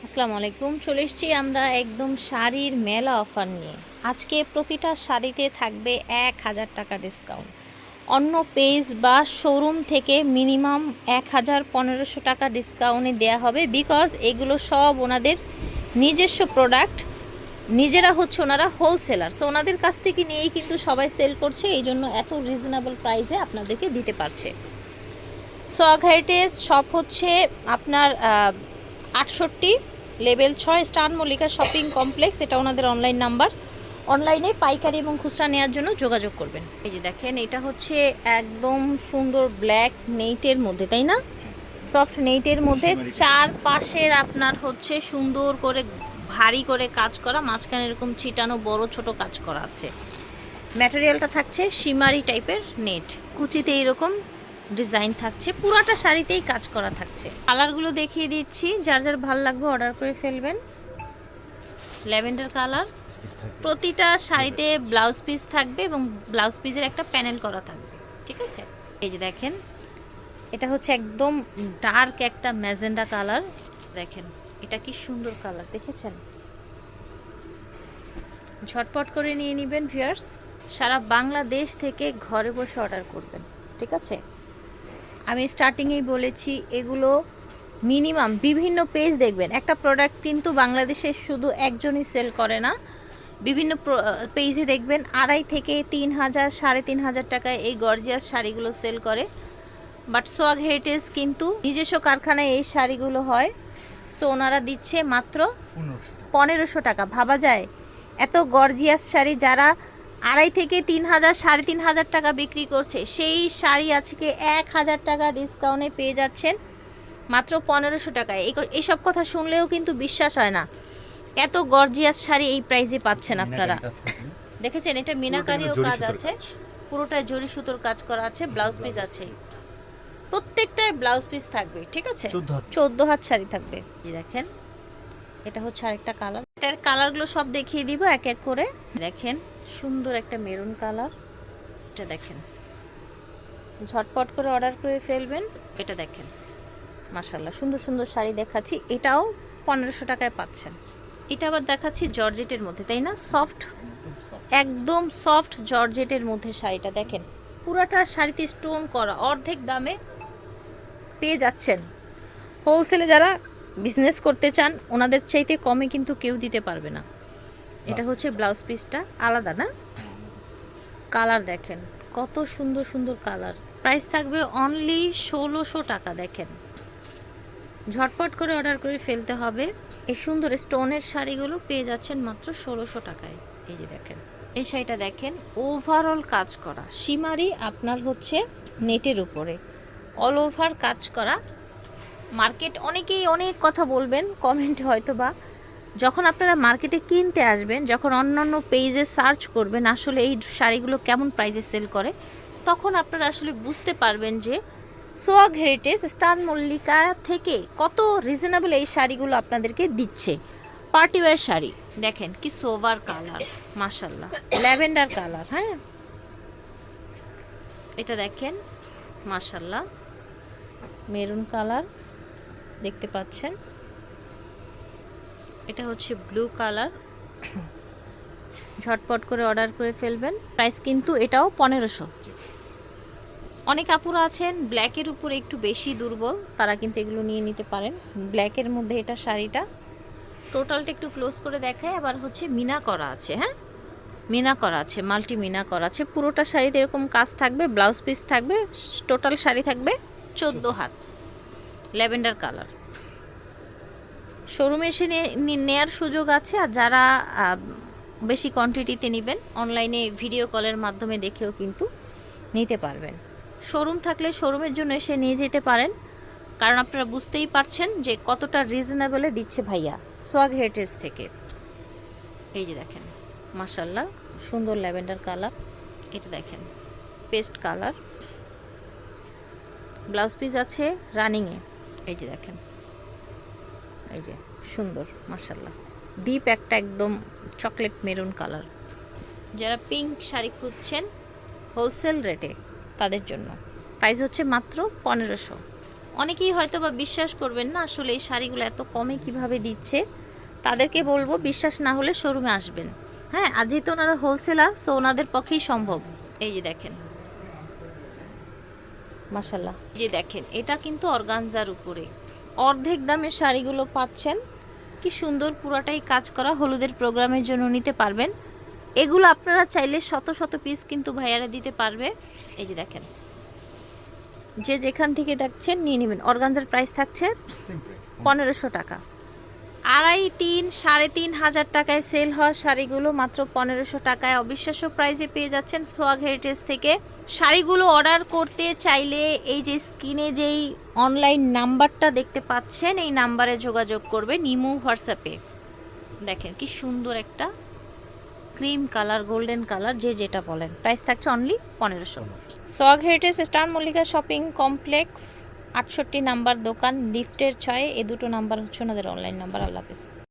আসসালামু আলাইকুম। চলে এসেছি আমরা একদম শাড়ির মেলা অফার নিয়ে। আজকে প্রতিটা শাড়িতে থাকবে 1000 টাকা ডিসকাউন্ট। অন্য পেজ বা শোরুম থেকে মিনিমাম 1000-1500 টাকা ডিসকাউন্টে দেওয়া হবে, বিকজ এগুলো সব ওনাদের নিজস্ব প্রোডাক্ট। নিজেরা হচ্ছে ওনারা হোলসেলার, সো ওনাদের কাছ থেকে নিয়েই কিন্তু সবাই সেল করছে, এই জন্য এত রিজনেবল প্রাইসে আপনাদেরকে দিতে পারছে। সোয়াগ হেরিটেজ শপ হচ্ছে আপনার 68 level 6 star Mallika shopping complex. এটা ওনাদের অনলাইন নাম্বার। অনলাইনে পাইকারি এবং খুচরা নেওয়ার জন্য যোগাযোগ করবেন। এই যে দেখেন, এটা হচ্ছে একদম সুন্দর ব্ল্যাক নেইটের মধ্যে, তাই না? সফট নেইটের মধ্যে চারপাশের আপনার হচ্ছে সুন্দর করে ভারী করে কাজ করা, মাঝখানে এরকম ছিটানো বড় ছোট কাজ করা আছে। ম্যাটেরিয়ালটা থাকছে শিমারি টাইপের নেট, কুচিতে এরকম ডিজাইন থাকছে, পুরাটা শাড়িতেই কাজ করা থাকছে। কালারগুলো দেখিয়ে দিচ্ছি, যার যার ভালো লাগবে অর্ডার করে ফেলবেন। ল্যাভেন্ডার কালার, প্রতিটা শাড়িতে ব্লাউজ পিস থাকবে এবং ব্লাউজ পিসের একটা প্যানেল করা থাকবে, ঠিক আছে? এই যে দেখেন, এটা হচ্ছে একদম ডার্ক একটা ম্যাজেন্ডা কালার। দেখেন এটা কি সুন্দর কালার, দেখেছেন? ঝটপট করে নিয়ে নেবেন ভিউয়ার্স। সারা বাংলাদেশ থেকে ঘরে বসে অর্ডার করবেন, ঠিক আছে? আমি স্টার্টিংয়েই বলেছি, এগুলো মিনিমাম বিভিন্ন পেজ দেখবেন। একটা প্রোডাক্ট কিন্তু বাংলাদেশে শুধু একজনই সেল করে না, বিভিন্ন পেজে দেখবেন 2500 থেকে 3000, 3500 টাকায় এই গর্জিয়াস শাড়িগুলো সেল করে। বাট সোয়াগ হেরিটেজ কিন্তু নিজস্ব কারখানায় এই শাড়িগুলো হয়, সো ওনারা দিচ্ছে মাত্র 1500 টাকা। ভাবা যায় এত গর্জিয়াস শাড়ি যারা 2500 থেকে 3000, 3500 টাকা বিক্রি করছে, সেই শাড়ি আজকে 1000 টাকা ডিসকাউন্টে পেয়ে যাচ্ছেন মাত্র 1500 টাকায়। এইসব কথা শুনলেও কিন্তু বিশ্বাস হয় না, এত গর্জিয়াস শাড়ি এই প্রাইসে পাচ্ছেন আপনারা। দেখেছেন, এটা মিনাকারিও কাজ আছে, পুরোটা জরি সুতোর কাজ করা আছে, ব্লাউজ পিস আছে, প্রত্যেকটায় ব্লাউজ পিস থাকবে, ঠিক আছে? 14 হাত শাড়ি থাকবে। দেখেন, এটা হচ্ছে আরেকটা কালার। এটার কালারগুলো সব দেখিয়ে দিব এক এক করে। দেখেন, সুন্দর একটা মেরুন কালার। এটা দেখেন, ঝটপট করে অর্ডার করে ফেলবেন। এটা দেখেন, মাশাআল্লাহ সুন্দর সুন্দর শাড়ি দেখাচ্ছি, এটাও 1500 টাকায় পাচ্ছেন। এটা আবার দেখাচ্ছি জর্জেটের মধ্যে, তাই না? সফট, একদম সফট জর্জেটের মধ্যে শাড়িটা দেখেন, পুরাটা শাড়িতে স্টোন করা, অর্ধেক দামে পেয়ে যাচ্ছেন। হোলসেলে যারা বিজনেস করতে চান, ওনাদের চাইতে কমে কিন্তু কেউ দিতে পারবে না। এটা হচ্ছে ব্লাউজ পিসটা আলাদা, না? কালার দেখেন কত সুন্দর সুন্দর কালার। প্রাইস থাকবে অনলি 1600 টাকা। দেখেন, ঝটপট করে অর্ডার করে ফেলতে হবে। এই সুন্দর স্টোনের শাড়িগুলো পেয়ে যাচ্ছেন মাত্র 1600 টাকায়। এই যে দেখেন, এই শাড়িটা দেখেন, ওভারঅল কাজ করা শিমারি, আপনার হচ্ছে নেটের উপরে অল ওভার কাজ করা। মার্কেট অনেকেই অনেক কথা বলবেন কমেন্টে হয়তো বা, যখন আপনারা মার্কেটে কিনতে আসবেন, যখন অন্যান্য পেজে সার্চ করবেন আসলে এই শাড়িগুলো কেমন প্রাইসে সেল করে, তখন আপনারা আসলে বুঝতে পারবেন যে সোয়াগ হেরিটেজ স্টার মল্লিকা থেকে কত রিজনেবল এই শাড়িগুলো আপনাদেরকে দিচ্ছে। পার্টিওয়্যার শাড়ি দেখেন কি সোভার কালার, মাশাল্লাহ ল্যাভেন্ডার কালার। হ্যাঁ, এটা দেখেন মাশাল্লাহ মেরুন কালার দেখতে পাচ্ছেন। এটা হচ্ছে ব্লু কালার। ঝটপট করে অর্ডার করে ফেলবেন। প্রাইস কিন্তু এটাও 1500। অনেক আপুরা আছেন ব্ল্যাকের উপরে একটু বেশি দুর্বল, তারা কিন্তু এগুলো নিয়ে নিতে পারেন। ব্ল্যাকের মধ্যে এটা শাড়িটা টোটালটা একটু ক্লোজ করে দেখায়, আবার হচ্ছে মিনা করা আছে। হ্যাঁ, মিনা করা আছে, মাল্টি মিনা করা আছে, পুরোটা শাড়িতে এরকম কাজ থাকবে, ব্লাউজ পিস থাকবে, টোটাল শাড়ি থাকবে 14 হাত। Lavender colour. শোরুমে এসে নেওয়ার সুযোগ আছে, আর যারা বেশি কোয়ান্টিটিতে নেবেন অনলাইনে ভিডিও কলের মাধ্যমে দেখেও কিন্তু নিতে পারবেন। শোরুম থাকলে শোরুমের জন্য এসে নিয়ে যেতে পারেন, কারণ আপনারা বুঝতেই পারছেন যে কতটা রিজনেবলে দিচ্ছে ভাইয়া সোয়াগ হেরিটেজ থেকে। এই যে দেখেন মাশাল্লাহ সুন্দর ল্যাভেন্ডার কালার। এটা দেখেন পেস্ট কালার, ব্লাউজ পিস আছে রানিংয়ে। এই যে দেখেন, এই যে সুন্দর মাশাল্লাহ ডিপ একটা একদম চকলেট মেরুন কালার। যারা পিঙ্ক শাড়ি খুঁজছেন হোলসেল রেটে, তাদের জন্য প্রাইস হচ্ছে মাত্র 1500। অনেকেই হয়তো বা বিশ্বাস করবেন না আসলে এই শাড়িগুলো এত কমে কিভাবে দিচ্ছে। তাদেরকে বলবো বিশ্বাস না হলে শোরুমে আসবেন। হ্যাঁ, আর যেহেতু ওনারা হোলসেলার, সো ওনাদের পক্ষেই সম্ভব। এই যে দেখেন, মাশাল্লাহ, যে দেখেন এটা কিন্তু অর্গানজার উপরে অর্ধেক দামের শাড়িগুলো পাচ্ছেন। কি সুন্দর, পুরাটাই কাজ করা, হলুদের প্রোগ্রামের জন্য নিতে পারবেন। এগুলো আপনারা চাইলে শত শত পিস কিন্তু ভাইয়ারা দিতে পারবে। এই যে দেখেন, যে যেখান থেকে দেখছেন নিয়ে নেবেন। অর্গানজার প্রাইস থাকছে 1500 টাকা। 2.5, 3,500 টাকায় সেল হওয়া শাড়িগুলো মাত্র 1500 টাকায় অবিশ্বাস্য প্রাইসে পেয়ে যাচ্ছেন সোয়াগ হেরিটেজ থেকে। শাড়িগুলো অর্ডার করতে চাইলে এই যে স্ক্রিনে যেই অনলাইন নাম্বারটা দেখতে পাচ্ছেন, এই নাম্বারে যোগাযোগ করবেন, ইমো হোয়াটসঅ্যাপে। দেখেন কি সুন্দর একটা ক্রিম কালার, গোল্ডেন কালার, যে যেটা বলেন। প্রাইস থাকছে only 1500। Swag heritage star Mallika shopping complex, 68 number দোকান, লিফটের 6। এই দুটো নাম্বার হচ্ছে ওনাদের অনলাইন নাম্বার। আল্লাহ হাফেজ।